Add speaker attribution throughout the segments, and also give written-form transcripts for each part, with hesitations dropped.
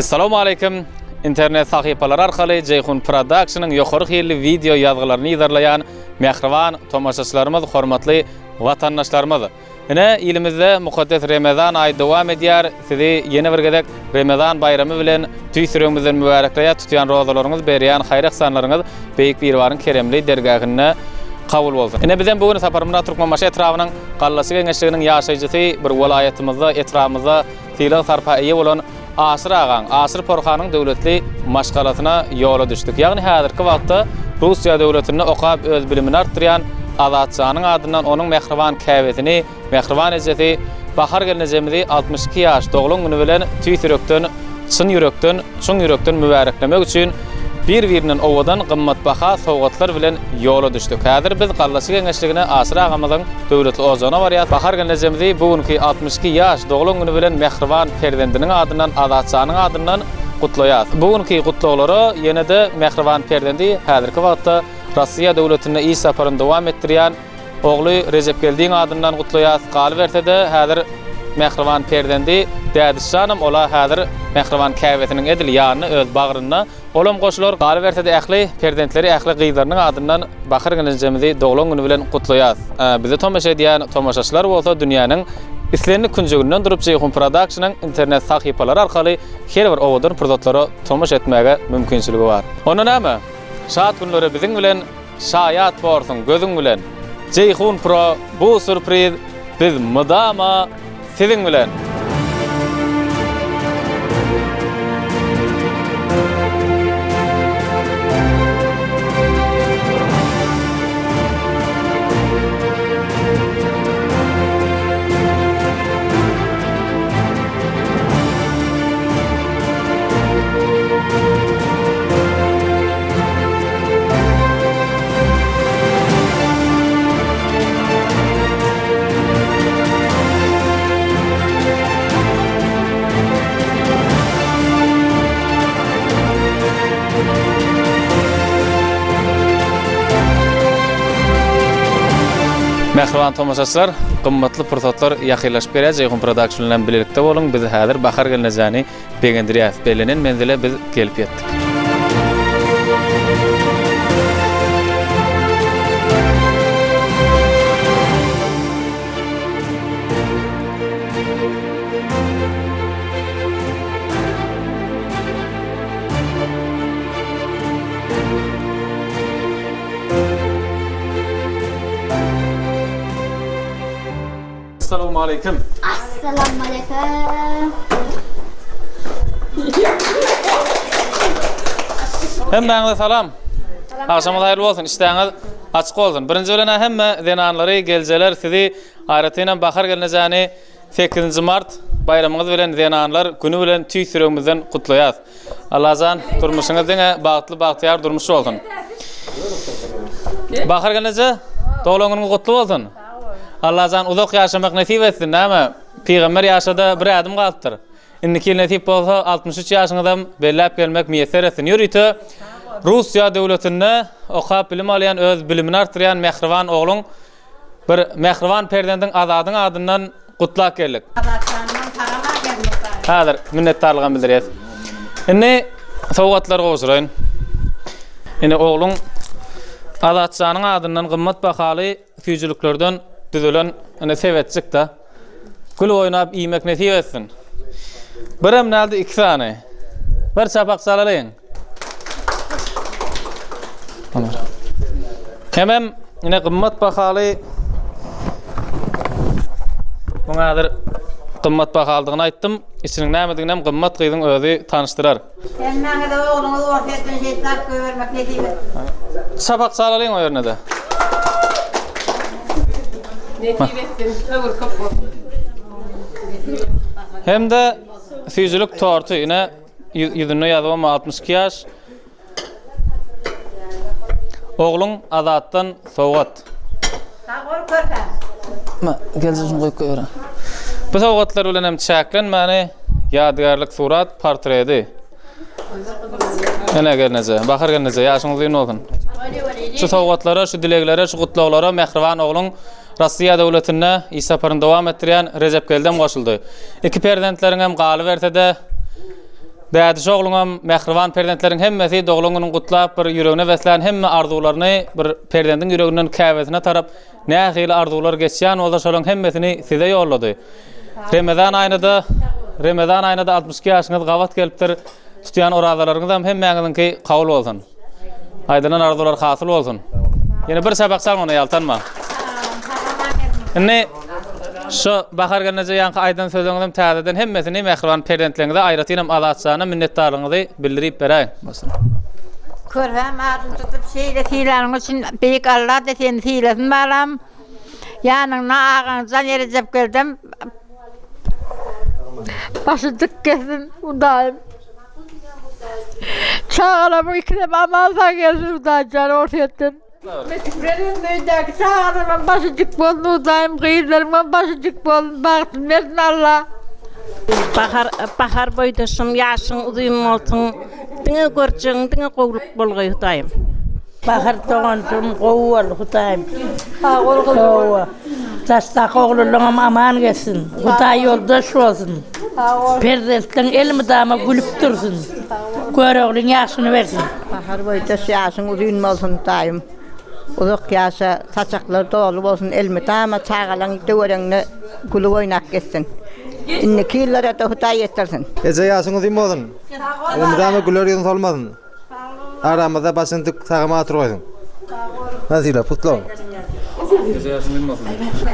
Speaker 1: Assalamu alaykum. İnternet sahipaları arkalı Ceyhun Production'ın yukarı xeyirli video yazgılarını izarlayan mehriban tomaşaçılarımız, hormatly vatandaşlarımız. Ine ilimizde mukaddes Ramazan ayı devam edýär. Sizi yeni bir gedek Ramazan bayramı bilen tüy sürüňizden mübarekleýär tutýan rozalarınız, berýän hayır ihsanlaryňyz beýik bir barın keremli dergahyna kabul bolsun. Ine bizden bugün saparymyza Türkmenbaşy etrawynyň gallasy geňeşliginiň ýaşaýjysy bir welaýatymyzda etrafymyzda tyle sarpa eýe bolan Asır Ağan, Asır Porxanyň döwletli maşgalatyna ýola düşdik. Ýagny häzirki wagtda Russiýa döwletinde okap öz bilimini artdyrýan Azatçanyň adyndan onuň mehriban käbetini, mehriban ejeti bahar gelenejemizi 62 ýaş dogluň güni bilen tüý sürekden, çyn ýürekden, çuň ýürekden mübareklemek üçin bir-biriniň owadan gymmatbaha sowgatlar bilen ýola düşdik. Häzir biz gallasy geňeşligine Asır Ağamyzyň döwletli ozana barýar. Bahar gelenejemizi bugünkü 62 ýaş dogluň güni bilen mehriban perdendiniň adyndan, Azatçanyň adyndan gutlaýar. Bugünkü gutlaglary ýene-de mehriban perdendi häzirki wagtda Russiýa döwletinde iş saparyny dowam etdirýän ogly Recep Geldiň adyndan gutlaýar. Galy berse-de häzir mehriban perdendi Dädişanam ola häzir mehriban käbetiniň edil ýanyny öz bagryna olam goşular. Galy berse-de ähli perdentleri ähli gyýlarynyň adyndan bahar gelenejemizi doglan güni bilen gutlaýar. Bize tomaşa edýän tomaşaçylar bolsa dünýäniň islerini kunjugyndan durup Ceyhun Production'ın internet sahipaları arkaly her bir owadan produktlara tomaş etmäge mümkinçiligi bar. Onu näme? Şat günleri biziň bilen şaýat bolsun gözüň bilen. Ceyhun Pro bu sürpriz biz mudama siziň bilen. Mehriban tomaşaçylar, gymmatly pursatlar ýakynlaşyp berýär. Ceyhun Production bilen birlikde bolun. Biz häzir bahar gelenejäni begendirýär. Belenen menzile biz gelip ýetdik. Assalamu alaykum.
Speaker 2: Assalamu alaykum.
Speaker 1: Hemmeňize salam. Akşamyz haýyrly bolsun, işleňiz açyk bolsun. Birinji bilen hemme zenanlary geljeler sizi aýratyna bahar gelenejäni 8 mart bayramyňyz bilen zenanlar güni bilen tüý süreňizden gutlaýar. Allah'tan durmuşyňyz bagtly bagtyar durmuş bolsun. Bahar geleneje doglaňyň gutly bolsun. Allah'tan uzak yaşamak nasip etsin, näme? Peygamber yaşada bir adım galypdyr. Indiki nasip bolsa 63 ýaşyňyzdan bellap gelmek meýser etsin. Ýürüýte Russiýa döwletinde okap bilim alýan, öz bilimini artdyrýan mehriban ogluň bir mehriban perdendiň Azadyň adyndan gutlak geldik. Häzir minnetdarlygymy bildirýär. Indi sowgatlar goşuraýyn. Indi ogluň Azatçanyň adyndan gymmat bahaly süýjülüklerden düzülen sebetçik da gül oynap iýmek nasip etsin. Birim näldi 2 sany. Bir çapak salalyň. Hemem ine gymmat bahaly muňadyr gymmat bahalydygyny aýtdym. Içiniň nämediginem gymmat gyzyň özi tanışdyrar.
Speaker 2: Hemmeňize ogluňyzy ortadan şeýtlar göbermek nasip etsin.
Speaker 1: Çapak salalyň o ýernede. Hem de süýjülük tortu ine ýüzüne ýazma 62 ýaş. Ogluň Azatdan sowgat.
Speaker 2: Sağol körpä.
Speaker 1: Ma gelýän goýup goýar. Bu sowgatlar bilen hem çäklenmäni ýadgarlyk surat portreti. Ene gelneje, bahar gelneje, ýaşyňyz ýyny bolsun. Şu sowgatlara, şu dileklere, şu gutlaglara mehriban ogluň Russiýa döwletinde iş saparyny dowam etdirýän Recep Geldiň goşuldy. Iki perdentleriň hem galy berse-de Dädi şoğluňam mehriban perdentleriň hemmesi dogluňyň gutlap bir ýüregine beslen hemme arzuwlaryny bir perdendiň ýüreginden käbetine tarap nähili arzuwlar geçýän bolsa şolaryň hemmesini size ýollady. Ramazan aýynda 62 ýaşyňyz gabat gelipdir. Tutýan orazalaryňyz hem mäňiňki kabul bolsun. Aýdylan arzuwlar hasyl bolsun. Ýene bir sabak salmana ýaltanma. Ine şu bahar gelneje ýanky aýdan sözüňizden täzeden hemmesini mehriban perdentleriňize aýratynam azatçana minnetdarlygyňyzy bildirip beräň.
Speaker 2: Körhem adın tutup şeyle filanın için büyük Allah da seni filesin balam. Yanına ağanızdan yerecep geldim. Başı tık kesin buradayım. Çağlamın ikide amalsa gelsin buradayım canı ortaya ettin. Metiklerin büyüdeki çağlamın başıcık bolun buradayım. Kıyırlarımın başıcık bolun baktım versin Allah.
Speaker 3: Bahar boydaşım, yaşın uzun olsun. Dine görçün, dine kovluk bolgay hutayım.
Speaker 4: Bahar doğansın, kovu ol hutayım. Kovu. Taştak oğluluğum aman gelsin. Hutay yoldaş olsun. Perdentin elmi dama gülüp dursun. Göreğlün yaşını versin.
Speaker 5: Bahar boydaş yaşın uzun olsun hutayım. Uzak yaşa, saçakları dolu olsun, elmi dama çağalan döverenini gülü oynak geçsin. İnniki yıllara da hutay yetirsin.
Speaker 6: Ece yaşın uzun olsun. Elmidama gülörüyün solmadın. Aramada başıntık sağıma oturuyordun. Nazira, putlu ol.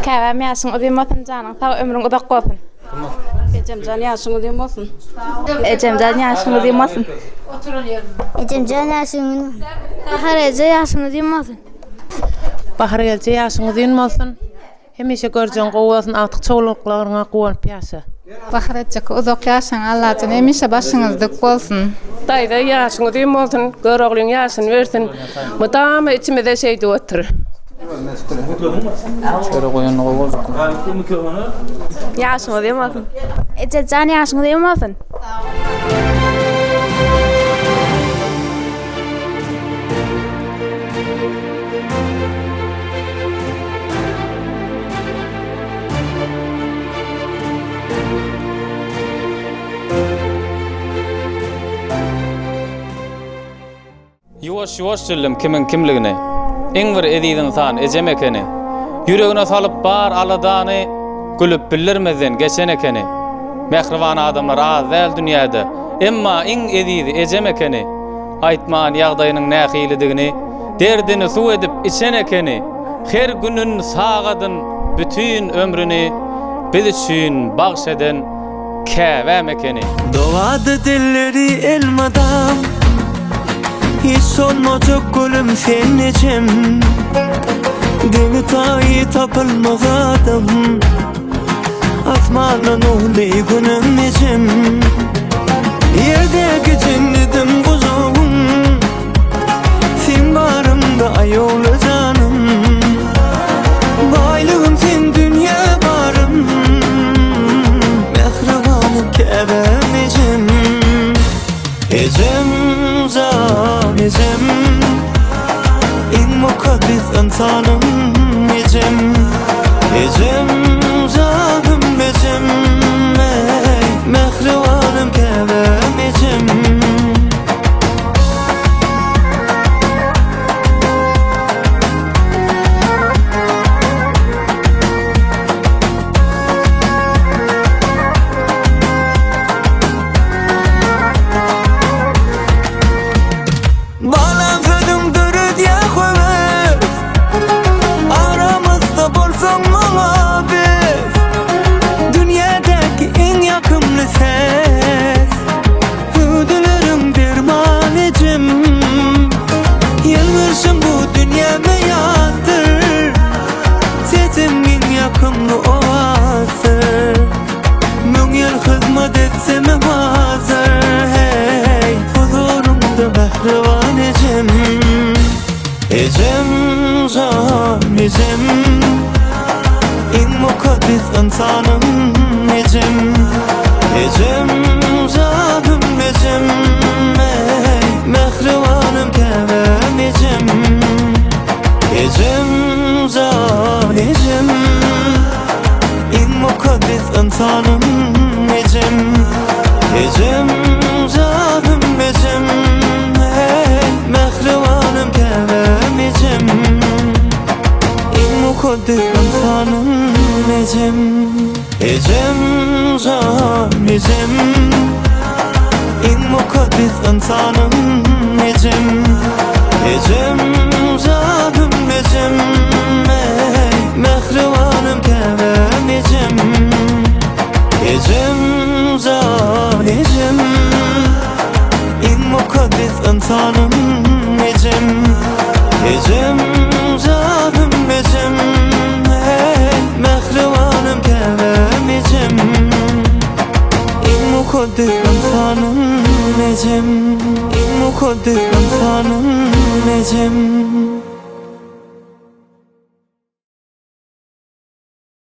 Speaker 7: Käbäm ýaşyň uzun bolsun janyň, sag ömrüň uzak bolsun.
Speaker 3: Ecemcan yaşın uzun olsun.
Speaker 7: Ejemjan ýaşyň uzun bolsun.
Speaker 8: Ecemcan ýaşyň. Bahar ýaşyň uzun bolsun.
Speaker 9: Bahar gelce ýaşyň uzun bolsun. Hemişe görjän gowy bolsun, atyk çoğullyklaryňa gowanyp ýaşa.
Speaker 7: Bahar ejek uzak ýaşaň Allah'tan hemişe başyňyz dik bolsun.
Speaker 9: Daýda ýaşyň uzun bolsun, göregliň ýaşyny bersin. Mudama içimizde şeýdi otur.
Speaker 7: Ýaşyň uzun bolsun. Ejemjan ýaşyň uzun bolsun.
Speaker 1: Ýuwaş dilim kimin kimligini. Eň bir edýän insan ejem ekeni. Ýüregine salyp bar aladany gülüp bildirmeden geçen ekeni. Mehriban adamlar az däl dünýäde. Emma eň edýdi ejem ekeni. Aýtman ýagdaýynyň nähilidigini, derdini suw edip içen ekeni. Her günün sagadyn bütün ömrüni biz üçin bagşeden käbäm ekeni.
Speaker 10: Doğadı dilleri elmadam, hiç solmayacak gülüm sen ecem. Deni tayı tapılmagadım, asmanın oğley günüm ecem. Yerdeki cennetim kuzum, sen barımda ayolu canım. Baylığım sen dünya barım, mehribanım kebem ecem. Ecem zan ecem, en mukaddes insanım ecem. Ecem zanım ecem, mehribanım kebem ecem. Ecem zan ecem, en mukaddes insanım ecem. Ecem zanım ecem, mehribanım kebem ecem. Ecem zan ecem, en mukaddes insanım ecem. Ecem zan mukaddes insanım Ecem Ecem can Ecem En mukaddes insanım Ecem Ecem canım Ecem Mehrivanım kevem Ecem Ecem can Ecem En mukaddes insanım Ecem Ecem canım Ecem Mehrivanım kevem Ecem En mukaddes insanım Ecem En mukaddes insanım Ecem